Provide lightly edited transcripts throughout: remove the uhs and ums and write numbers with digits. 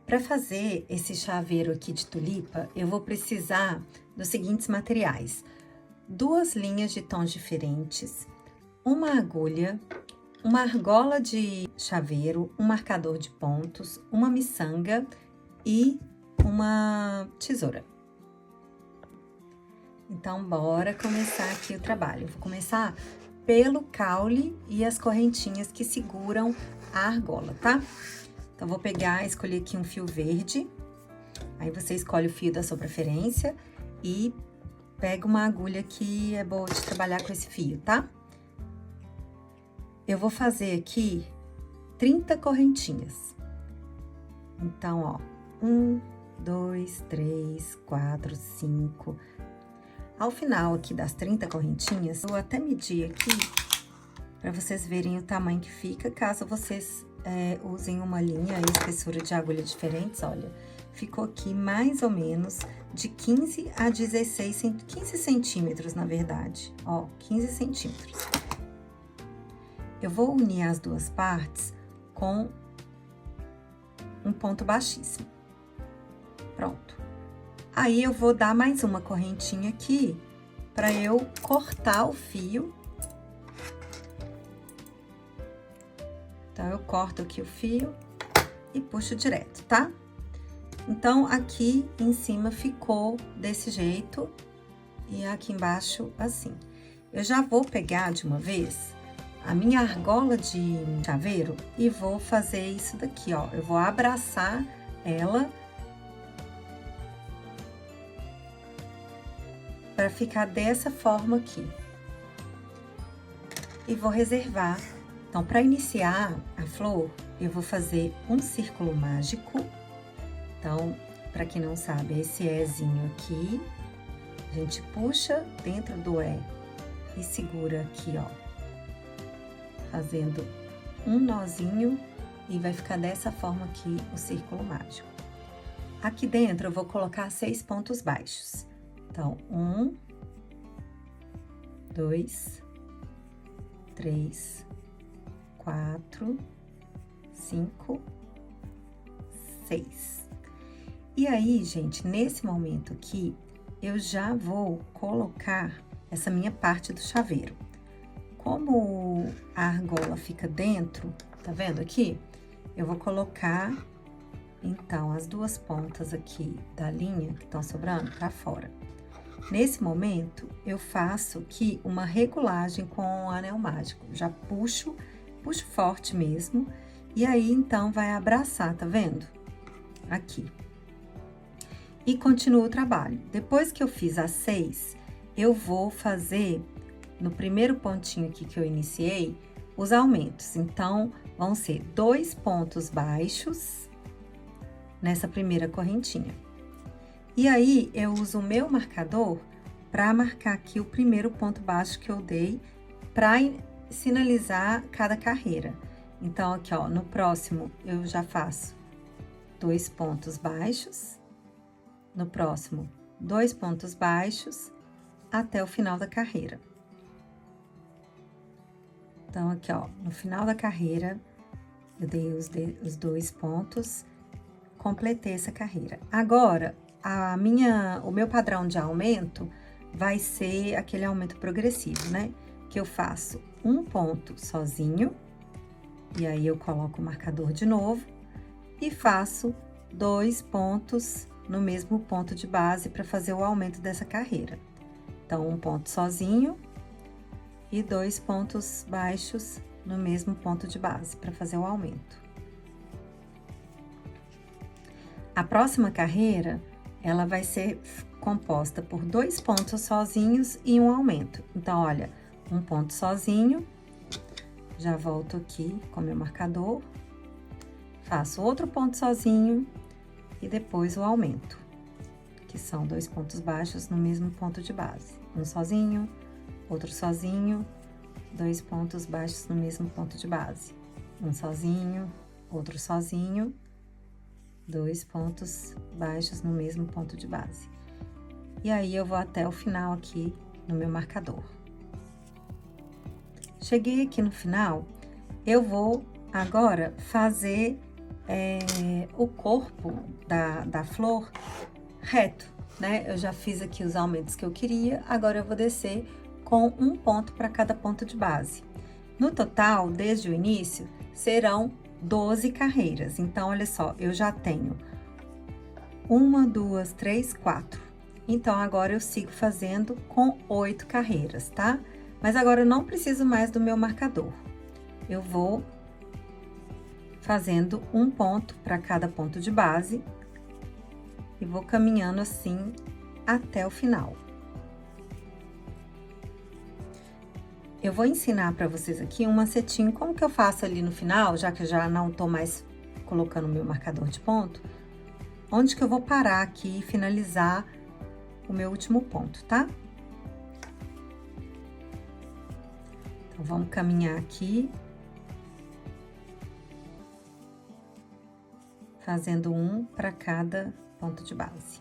Para fazer esse chaveiro aqui de tulipa, eu vou precisar dos seguintes materiais: 2 linhas de tons diferentes, uma agulha, uma argola de chaveiro, um marcador de pontos, uma miçanga e uma tesoura. Então, bora começar aqui o trabalho. Eu vou começar pelo caule e as correntinhas que seguram a argola, tá? Então, vou escolher aqui um fio verde. Aí, você escolhe o fio da sua preferência e pega uma agulha que é boa de trabalhar com esse fio, tá? Eu vou fazer aqui 30 correntinhas. Então, ó, 1, 2, 3, 4, 5. Ao final aqui das 30 correntinhas, eu vou até medir aqui para vocês verem o tamanho que fica, caso vocês usem uma linha e espessura de agulha diferentes. Olha, ficou aqui mais ou menos de 15 a 16, 15 centímetros, na verdade. Ó, 15 centímetros. Eu vou unir as duas partes com um ponto baixíssimo. Pronto. Aí, eu vou dar mais uma correntinha aqui para eu cortar o fio. Então, eu corto aqui o fio e puxo direto, tá? Então, aqui em cima ficou desse jeito e aqui embaixo assim. Eu já vou pegar de uma vez a minha argola de chaveiro e vou fazer isso daqui, ó. Eu vou abraçar ela para ficar dessa forma aqui. E vou reservar. Então, para iniciar a flor, eu vou fazer um círculo mágico. Então, para quem não sabe, é esse Ezinho aqui. A gente puxa dentro do E e segura aqui, ó. Fazendo um nozinho e vai ficar dessa forma aqui o círculo mágico. Aqui dentro, eu vou colocar 6 pontos baixos. Então, 1, 2, 3, 4, 5, 6. E aí, gente, nesse momento aqui, eu já vou colocar essa minha parte do chaveiro. Como a argola fica dentro, tá vendo aqui? Eu vou colocar, então, as duas pontas aqui da linha que estão sobrando pra fora. Nesse momento, eu faço aqui uma regulagem com o anel mágico. Já puxo forte mesmo. E aí, então, vai abraçar, tá vendo? Aqui. E continuo o trabalho. Depois que eu fiz as 6, eu vou fazer, no primeiro pontinho aqui que eu iniciei, os aumentos. Então, vão ser 2 pontos baixos nessa primeira correntinha. E aí, eu uso o meu marcador para marcar aqui o primeiro ponto baixo que eu dei para sinalizar cada carreira. Então, aqui, ó, no próximo, eu já faço 2 pontos baixos. No próximo, 2 pontos baixos até o final da carreira. Então, aqui, ó, no final da carreira, eu dei os 2 pontos, completei essa carreira. Agora, o meu padrão de aumento vai ser aquele aumento progressivo, né? Que eu faço um ponto sozinho, e aí eu coloco o marcador de novo, e faço 2 pontos no mesmo ponto de base para fazer o aumento dessa carreira. Então, um ponto sozinho e 2 pontos baixos no mesmo ponto de base para fazer o aumento. A próxima carreira, ela vai ser composta por 2 pontos sozinhos e um aumento. Então, olha, um ponto sozinho, já volto aqui com meu marcador, faço outro ponto sozinho e depois o aumento, que são 2 pontos baixos no mesmo ponto de base. Um sozinho, outro sozinho, 2 pontos baixos no mesmo ponto de base. Um sozinho, outro sozinho, 2 pontos baixos no mesmo ponto de base. E aí, eu vou até o final aqui no meu marcador. Cheguei aqui no final, eu vou agora fazer o corpo da flor reto, né? Eu já fiz aqui os aumentos que eu queria, agora eu vou descer com um ponto para cada ponto de base. No total, desde o início, serão 12 carreiras. Então, olha só, eu já tenho 1, 2, 3, 4. Então, agora eu sigo fazendo com 8 carreiras, tá? Mas agora eu não preciso mais do meu marcador. Eu vou fazendo um ponto para cada ponto de base e vou caminhando assim até o final. Eu vou ensinar para vocês aqui um macetinho, como que eu faço ali no final, já que eu já não tô mais colocando o meu marcador de ponto, onde que eu vou parar aqui e finalizar o meu último ponto, tá? Então, vamos caminhar aqui, fazendo um para cada ponto de base.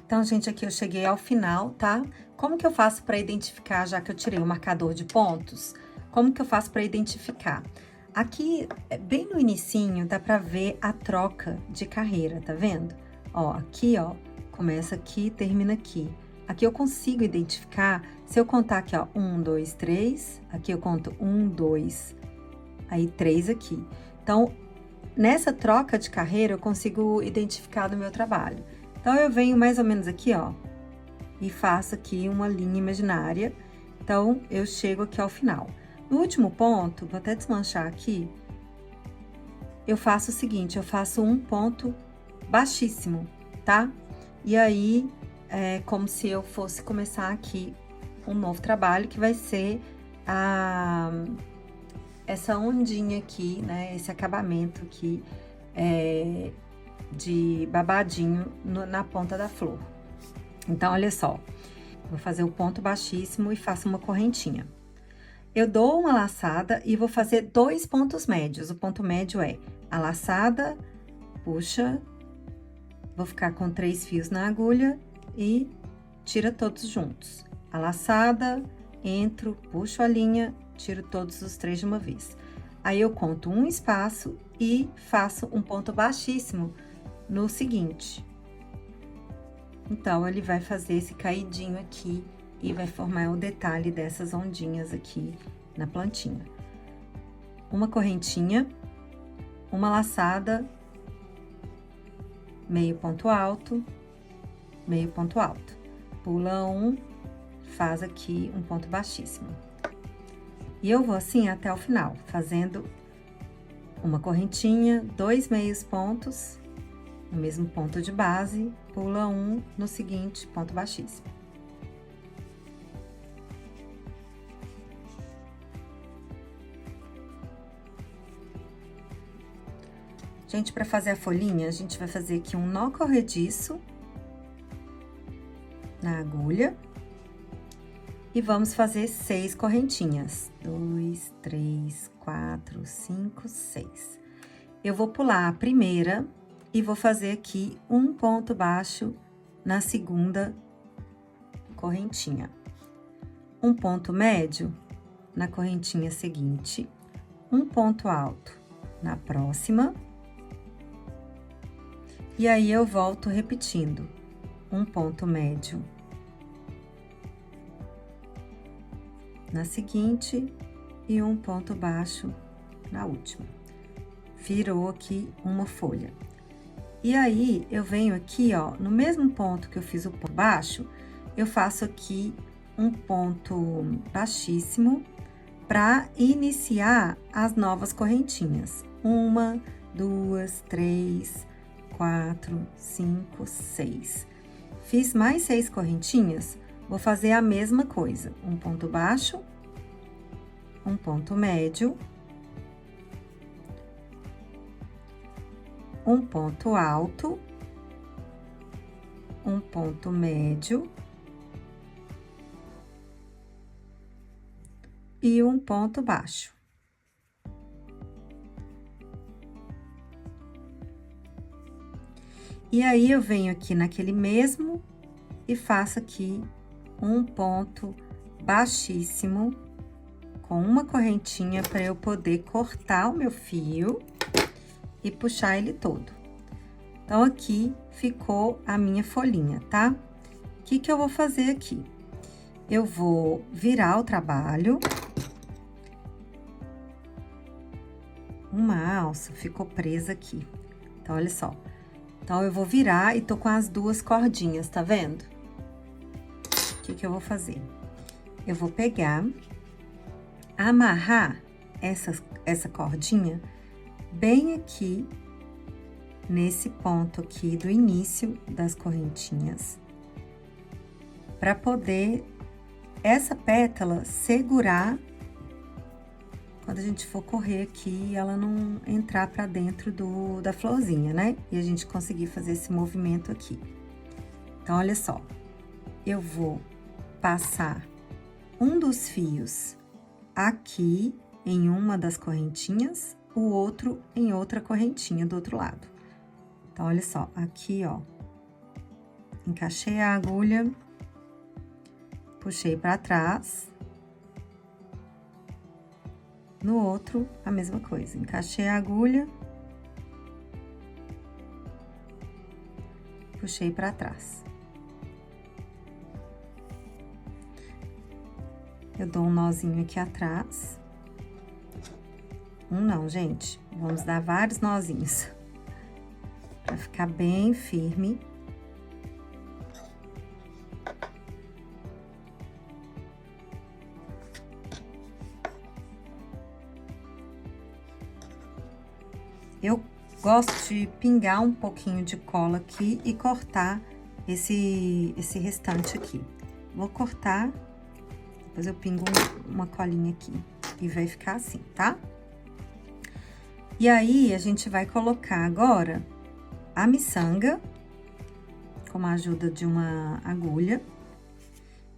Então, gente, aqui eu cheguei ao final, tá? Como que eu faço para identificar, já que eu tirei o marcador de pontos? Como que eu faço para identificar? Aqui, bem no inicinho, dá para ver a troca de carreira, tá vendo? Ó, aqui, ó, começa aqui, termina aqui. Aqui eu consigo identificar, se eu contar aqui, ó, 1, 2, 3, aqui eu conto 1, 2, aí 3 aqui. Então, nessa troca de carreira, eu consigo identificar do meu trabalho. Então, eu venho mais ou menos aqui, ó, e faço aqui uma linha imaginária. Então, eu chego aqui ao final. No último ponto, vou até desmanchar aqui, eu faço o seguinte, eu faço um ponto baixíssimo, tá? E aí, é como se eu fosse começar aqui um novo trabalho, que vai ser essa ondinha aqui, né? Esse acabamento aqui, de babadinho na ponta da flor. Então, olha só, vou fazer o ponto baixíssimo e faço uma correntinha. Eu dou uma laçada e vou fazer 2 pontos médios. O ponto médio é a laçada, puxa, vou ficar com 3 fios na agulha e tira todos juntos. A laçada, entro, puxo a linha, tiro todos os 3 de uma vez. Aí, eu conto um espaço e faço um ponto baixíssimo no seguinte. Então, ele vai fazer esse caidinho aqui e vai formar o detalhe dessas ondinhas aqui na plantinha. Uma correntinha, uma laçada, meio ponto alto, meio ponto alto. Pula um, faz aqui um ponto baixíssimo. E eu vou assim até o final, fazendo uma correntinha, 2 meios pontos, no mesmo ponto de base, pula um no seguinte ponto baixíssimo. Gente, para fazer a folhinha, a gente vai fazer aqui um nó corrediço na agulha e vamos fazer 6 correntinhas. 2, 3, 4, 5, 6. Eu vou pular a primeira e vou fazer aqui um ponto baixo na segunda correntinha. Um ponto médio na correntinha seguinte, um ponto alto na próxima. E aí, eu volto repetindo, um ponto médio na seguinte e um ponto baixo na última. Virou aqui uma folha. E aí, eu venho aqui, ó, no mesmo ponto que eu fiz o ponto baixo, eu faço aqui um ponto baixíssimo para iniciar as novas correntinhas. 1, 2, 3, 4, 5, 6. Fiz mais 6 correntinhas, vou fazer a mesma coisa. Um ponto baixo, um ponto médio, um ponto alto, um ponto médio e um ponto baixo. E aí, eu venho aqui naquele mesmo e faço aqui um ponto baixíssimo com uma correntinha para eu poder cortar o meu fio e puxar ele todo. Então, aqui ficou a minha folhinha, tá? O que que eu vou fazer aqui? Eu vou virar o trabalho. Uma alça ficou presa aqui. Então, olha só. Então, eu vou virar e tô com as duas cordinhas, tá vendo? O que que eu vou fazer? Eu vou pegar, amarrar essa cordinha bem aqui, nesse ponto aqui do início das correntinhas, para poder essa pétala segurar quando a gente for correr aqui, ela não entrar para dentro da florzinha, né? E a gente conseguir fazer esse movimento aqui. Então, olha só, eu vou passar um dos fios aqui em uma das correntinhas, o outro em outra correntinha do outro lado. Então, olha só, aqui, ó, encaixei a agulha, puxei para trás. No outro, a mesma coisa, encaixei a agulha, puxei para trás. Eu dou um nozinho aqui atrás. Um não, gente, vamos dar vários nozinhos, para ficar bem firme. Eu gosto de pingar um pouquinho de cola aqui e cortar esse restante aqui. Vou cortar, depois eu pingo uma colinha aqui e vai ficar assim, tá? E aí, a gente vai colocar agora a miçanga, com a ajuda de uma agulha.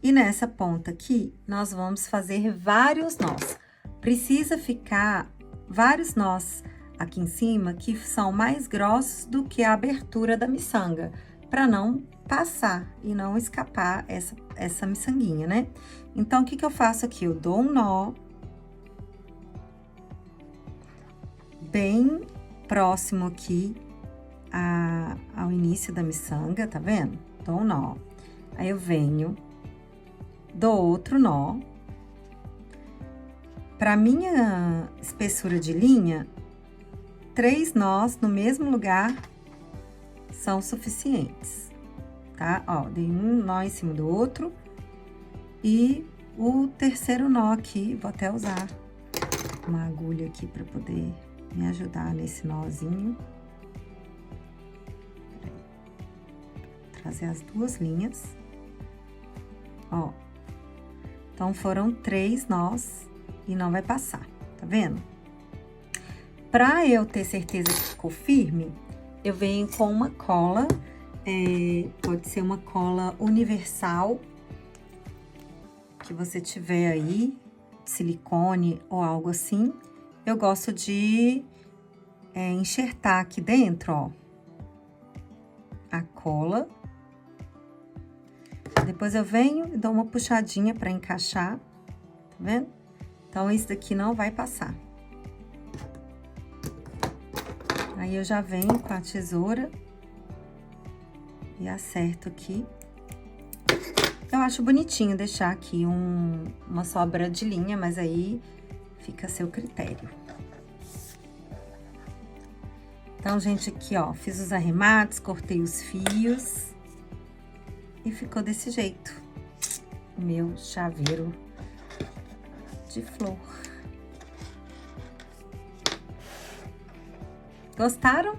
E nessa ponta aqui, nós vamos fazer vários nós. Precisa ficar vários nós aqui em cima que são mais grossos do que a abertura da miçanga, para não passar e não escapar essa miçanguinha, né? Então, o que que eu faço aqui? Eu dou um nó bem próximo aqui ao início da miçanga, tá vendo? Dou um nó. Aí, eu venho, dou outro nó. Para minha espessura de linha, 3 nós no mesmo lugar são suficientes, tá? Ó, dei um nó em cima do outro e o terceiro nó aqui, vou até usar uma agulha aqui para poder me ajudar nesse nozinho. Trazer as duas linhas, ó. Então, foram 3 nós e não vai passar, tá vendo? Pra eu ter certeza que ficou firme, eu venho com uma cola, pode ser uma cola universal, que você tiver aí, silicone ou algo assim. Eu gosto de enxertar aqui dentro, ó, a cola. Depois eu venho e dou uma puxadinha pra encaixar, tá vendo? Então, isso daqui não vai passar. Aí, eu já venho com a tesoura e acerto aqui. Eu acho bonitinho deixar aqui uma sobra de linha, mas aí fica a seu critério. Então, gente, aqui, ó, fiz os arremates, cortei os fios e ficou desse jeito o meu chaveiro de flor. Gostaram?